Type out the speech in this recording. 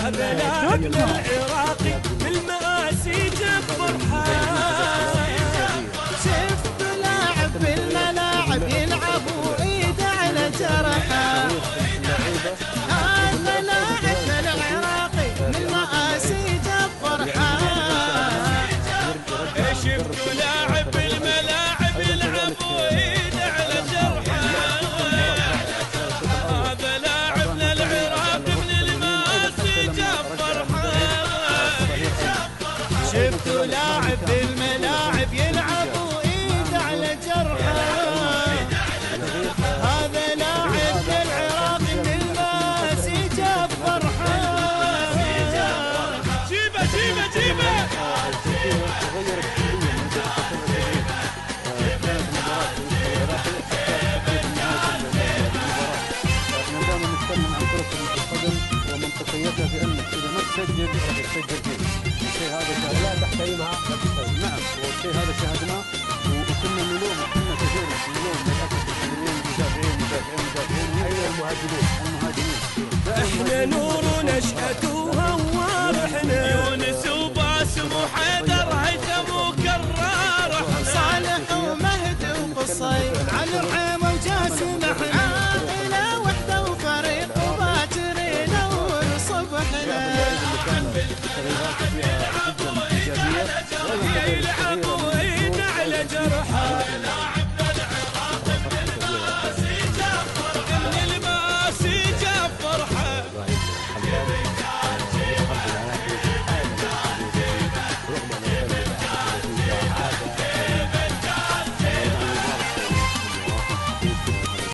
هذا لاعبنا العراقي بالمآسي جاب فرحان. شفت لاعب بالملاعب يلعب وايده على جرحه. هذا لاعبنا العراقي بالمآسي جاب فرحان. شفت لاعب بالملاعب يلعب وايده على جرحه. هذا لاعبنا العراقي من المآسي جاب فرحان. شفت لاعب بالملاعب يلعب وايده على جرحه. هذا لاعب العراقي من المآسي جاب فرحان. جيبه جيبه جيبه. ومنطقيتها في انك اذا ما تسجل راح تسجل فيه. الشيء هذا لا تحترمها. نعم، والشيء هذا شاهدناه وكنا نلوم، كنا كثير نلوم للاسف المدافعين. ايوه المهاجمين. احنا نور نشأتها